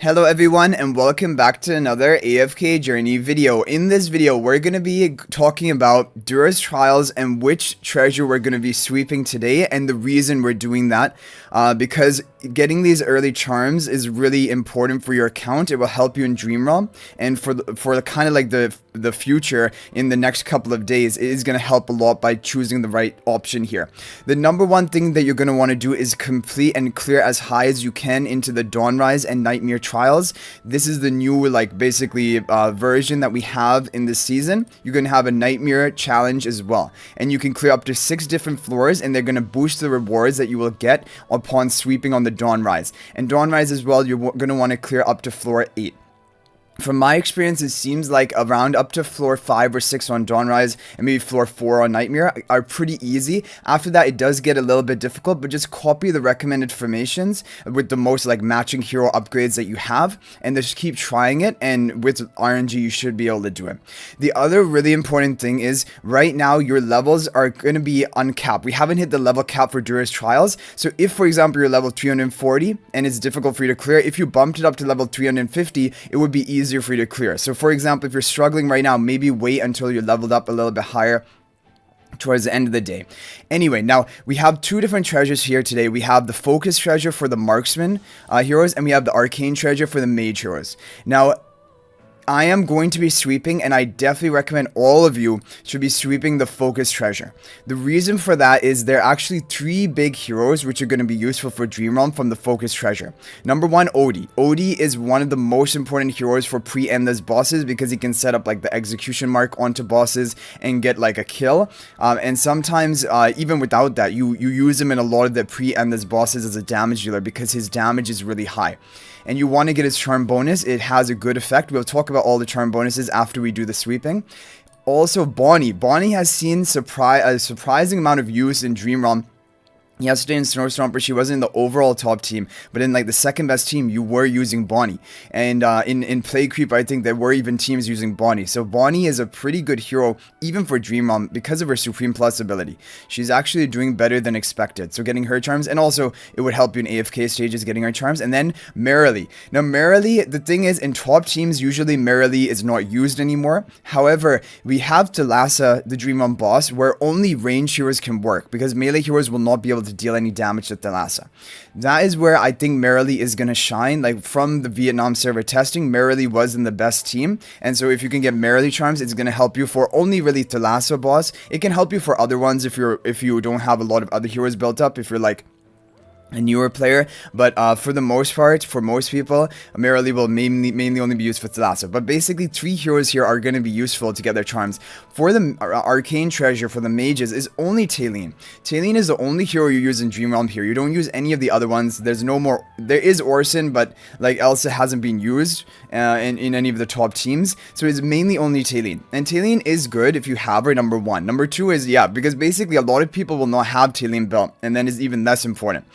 Hello everyone and welcome back to another AFK journey video. In this video we're going to be talking about Dura Trials and which treasure we're going to be sweeping today, and the reason we're doing that because getting these early charms is really important for your account. It will help you in Dream Realm, and for kind of like the future in the next couple of days, it is going to help a lot by choosing the right option here. The number one thing that you're going to want to do is complete and clear as high as you can into the Dawn Rise and Nightmare Trials. This is the new basically version that we have in this season. You're going to have a Nightmare challenge as well, and you can clear up to 6 different floors, and they're going to boost the rewards that you will get upon sweeping on the Dawn Rise. And Dawn Rise as well, you're going to want to clear up to floor 8. From my experience, it seems like around up to floor 5 or 6 on Dawn Rise and maybe floor 4 on Nightmare are pretty easy. After that, it does get a little bit difficult, but just copy the recommended formations with the most matching hero upgrades that you have, and just keep trying it, and with RNG you should be able to do it. The other really important thing is right now your levels are going to be uncapped. We haven't hit the level cap for Dura's Trials, so if for example you're level 340 and it's difficult for you to clear, if you bumped it up to level 350, it would be easier for you to clear. So for example, if you're struggling right now, maybe wait until you're leveled up a little bit higher towards the end of the day. Anyway, now we have 2 different treasures here today. We have the focus treasure for the marksman heroes, and we have the arcane treasure for the mage heroes. Now I am going to be sweeping, and I definitely recommend all of you should be sweeping the focus treasure. The reason for that is there are actually 3 big heroes which are going to be useful for Dream Realm from the focus treasure. Number 1, Odie. Odie is one of the most important heroes for pre-endless bosses because he can set up the execution mark onto bosses and get a kill. And sometimes even without that, you use him in a lot of the pre-endless bosses as a damage dealer because his damage is really high. And you want to get his charm bonus. It has a good effect. We'll talk about all the charm bonuses after we do the sweeping. Also, Bonnie. Bonnie has seen a surprising amount of use in Dream Realm. Yesterday in Snow Stomper, she wasn't in the overall top team, but in the second best team, you were using Bonnie. And in Play Creep, I think there were even teams using Bonnie. So Bonnie is a pretty good hero, even for Dream Realm, because of her Supreme Plus ability. She's actually doing better than expected. So getting her charms, and also it would help you in AFK stages getting her charms. And then Merrily. Now Merrily, the thing is, in top teams, usually Merrily is not used anymore. However, we have Thalassa, the Dream Realm boss, where only range heroes can work, because melee heroes will not be able to deal any damage to Thalassa. That is where I think Merrily is going to shine. From the Vietnam server testing, Merrily was in the best team, and so if you can get Merrily charms, it's going to help you for only really Thalassa boss. It can help you for other ones if you don't have a lot of other heroes built up, if you're a newer player, but for the most part, for most people, Merrily will mainly only be used for Thalassa. But basically, 3 heroes here are going to be useful to get their charms. For the arcane treasure for the mages is only Talene. Talene is the only hero you use in Dream Realm here. You don't use any of the other ones. There's no more. There is Orson, but Elsa hasn't been used in any of the top teams. So it's mainly only Talene. And Talene is good if you have her, number 1. Number 2 is, because basically a lot of people will not have Talene built, and then it's even less important.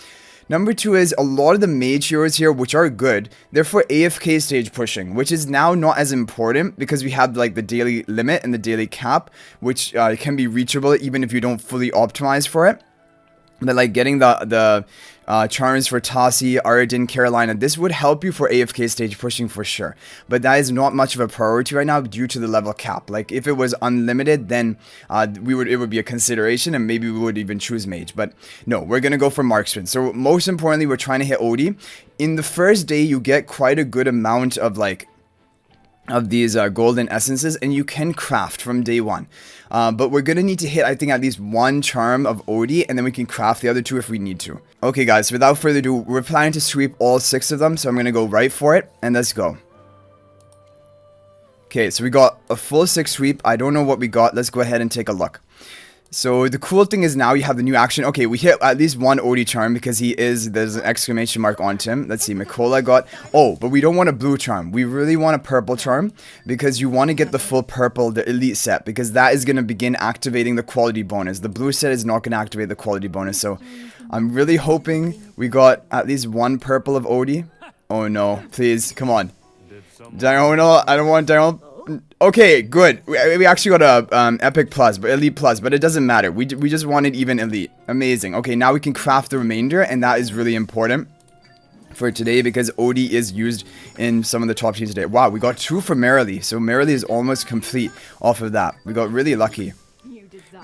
Number 2 is a lot of the mage heroes here, which are good, they're for AFK stage pushing, which is now not as important because we have the daily limit and the daily cap, which can be reachable even if you don't fully optimize for it. But getting the charms for Tassi, Aradin, Carolina, this would help you for AFK stage pushing for sure. But that is not much of a priority right now due to the level cap. If it was unlimited, then it would be a consideration, and maybe we would even choose mage. But no, we're gonna go for marksman. So most importantly, we're trying to hit Odie. In the first day, you get quite a good amount of these golden essences, and you can craft from day 1. But we're gonna need to hit, I think, at least 1 charm of Odie, and then we can craft the other 2 if we need to. Okay guys, so without further ado, we're planning to sweep all 6 of them, so I'm gonna go right for it, and let's go. Okay, so we got a full 6 sweep. I don't know what we got. Let's go ahead and take a look. So the cool thing is now you have the new action. Okay, we hit at least 1 Odie charm because there's an exclamation mark onto him. Let's see, Mikola got, but we don't want a blue charm. We really want a purple charm because you want to get the full purple, the elite set, because that is going to begin activating the quality bonus. The blue set is not going to activate the quality bonus. So I'm really hoping we got at least 1 purple of Odie. Oh no, please, come on. Diurnal, I don't want Diurnal. Okay, good. We actually got a Epic Plus, but Elite Plus, but it doesn't matter. We just wanted even Elite. Amazing. Okay, now we can craft the remainder, and that is really important. for today because Odie is used in some of the top teams today. Wow, we got 2 for Merrily. So Merrily is almost complete off of that. We got really lucky.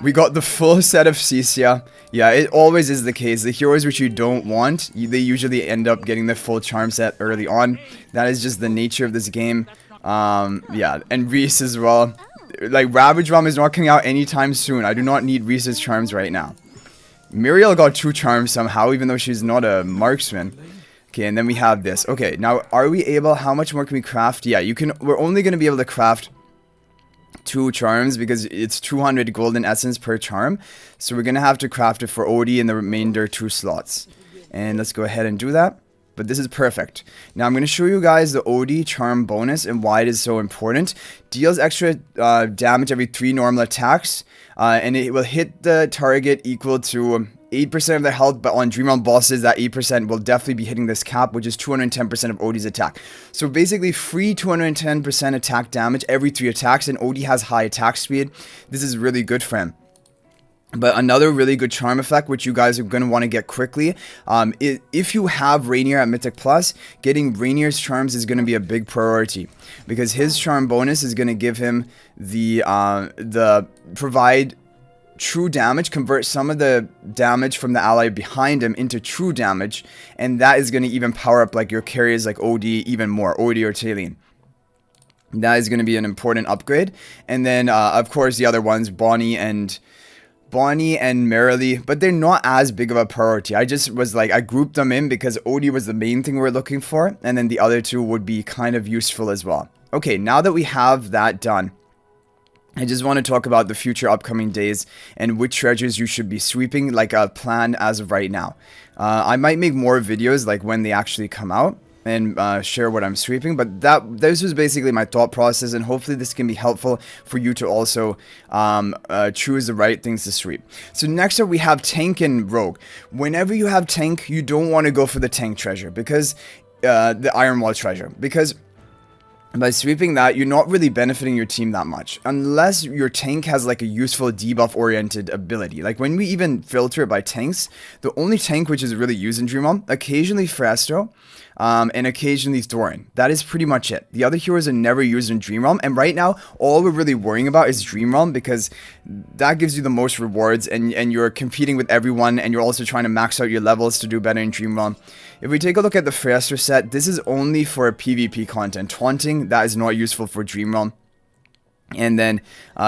We got the full set of Cecia. Yeah, it always is the case. The heroes which you don't want, they usually end up getting the full charm set early on. That is just the nature of this game. Yeah, and Reese as well. Like, Ravage Realm is not coming out anytime soon. I do not need Reese's charms right now. Muriel got 2 charms somehow, even though she's not a marksman. Okay, and then we have this. Okay, now are we able, how much more can we craft? Yeah, we're only going to be able to craft 2 charms because it's 200 golden essence per charm. So we're going to have to craft it for Odie and the remainder 2 slots. And let's go ahead and do that. But this is perfect. Now I'm going to show you guys the Odie charm bonus and why it is so important. Deals extra damage every 3 normal attacks. And it will hit the target equal to 8% of their health, but on Dream Realm bosses, that 8% will definitely be hitting this cap, which is 210% of Odie's attack. So basically, free 210% attack damage every 3 attacks, and Odie has high attack speed. This is really good for him. But another really good charm effect, which you guys are going to want to get quickly, if you have Rainier at Mythic Plus, getting Rainier's charms is going to be a big priority. Because his charm bonus is going to give him the provide true damage, convert some of the damage from the ally behind him into true damage, and that is going to even power up like your carriers like Odie even more, Odie or Talene. That is going to be an important upgrade. And then of course the other ones, Bonnie and Merrily, but they're not as big of a priority. I just was like, I grouped them in because Odie was the main thing we're looking for, and then the other 2 would be kind of useful as well. Okay, now that we have that done, I just want to talk about the future upcoming days and which treasures you should be sweeping, like a plan as of right now. I might make more videos like when they actually come out and share what I'm sweeping, but this was basically my thought process, and hopefully this can be helpful for you to also choose the right things to sweep. So next up we have Tank and Rogue. Whenever you have Tank, you don't want to go for the Tank treasure, because the Iron Wall treasure, because by sweeping that, you're not really benefiting your team that much. Unless your tank has like a useful debuff-oriented ability. Like when we even filter it by tanks, the only tank which is really used in Dream Realm, occasionally Frasto, and occasionally Thorin. That is pretty much it. The other heroes are never used in Dream Realm, and right now, all we're really worrying about is Dream Realm, because that gives you the most rewards, and you're competing with everyone, and you're also trying to max out your levels to do better in Dream Realm. If we take a look at the Fraster set, this is only for PvP content. Taunting, that is not useful for Dream Realm. And then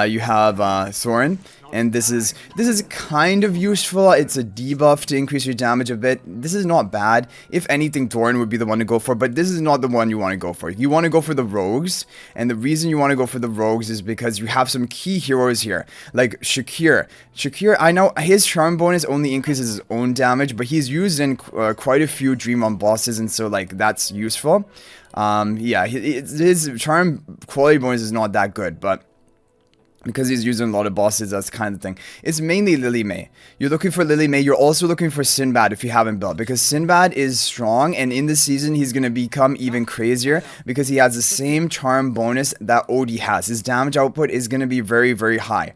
you have Thorin, and this is kind of useful. It's a debuff to increase your damage a bit. This is not bad. If anything, Thorin would be the one to go for, but this is not the one you want to go for. You want to go for the rogues, and the reason you want to go for the rogues is because you have some key heroes here, like Shakir. Shakir, I know his charm bonus only increases his own damage, but he's used in quite a few Dream Realm bosses, and so like that's useful. Yeah, his charm quality bonus is not that good, but because he's using a lot of bosses, that's kind of the thing. It's mainly Lily May. You're looking for Lily May. You're also looking for Sinbad if you haven't built, because Sinbad is strong, and in this season he's going to become even crazier because he has the same charm bonus that Odie has. His damage output is going to be very, very high.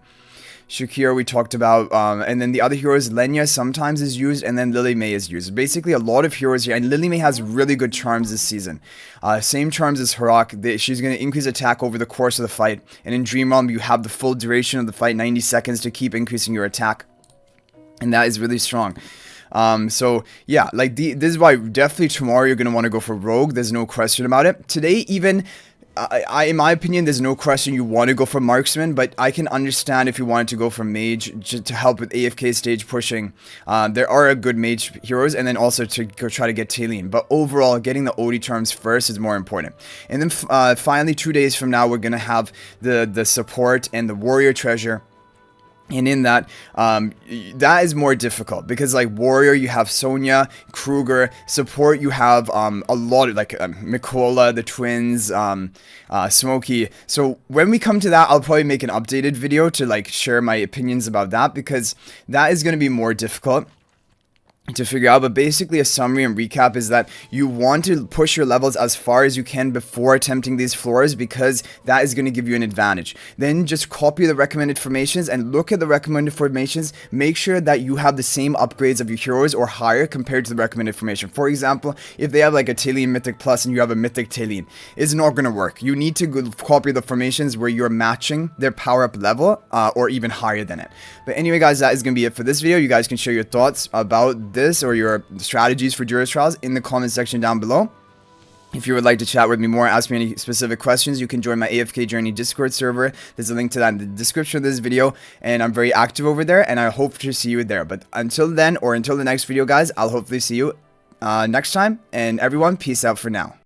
Shakir we talked about, and then the other heroes, Lenya sometimes is used, and then Lily May is used. Basically a lot of heroes here, and Lily May has really good charms this season. Same charms as Harak. She's going to increase attack over the course of the fight, and in Dream Realm you have the full duration of the fight, 90 seconds to keep increasing your attack, and that is really strong. So yeah, like this is why definitely tomorrow you're going to want to go for Rogue. There's no question about it. Today even, in my opinion, there's no question you want to go for Marksman, but I can understand if you wanted to go for Mage to help with AFK stage pushing. There are good Mage heroes, and then also to go try to get Talene. But overall, getting the Odie charms first is more important. And then finally, 2 days from now, we're going to have the support and the Warrior treasure. And in that, that is more difficult because like Warrior, you have Sonya, Kruger. Support, you have a lot of like Mikola, the twins, Smokey. So when we come to that, I'll probably make an updated video to like share my opinions about that, because that is going to be more difficult. to figure out. But basically, a summary and recap is that you want to push your levels as far as you can before attempting these floors, because that is going to give you an advantage. Then just copy the recommended formations and look at the recommended formations. Make sure that you have the same upgrades of your heroes or higher compared to the recommended formation. For example, if they have like a Talion Mythic Plus and you have a Mythic Talion, it's not going to work. You need to copy the formations where you're matching their power up level or even higher than it. But anyway, guys, that is going to be it for this video. You guys can share your thoughts about this or your strategies for Dura Trials in the comment section down below. If you would like to chat with me more, ask me any specific questions, you can join my AFK Journey Discord server. There's a link to that in the description of this video, and I'm very active over there, and I hope to see you there. But until then, or until the next video, guys, I'll hopefully see you next time, and everyone, peace out for now.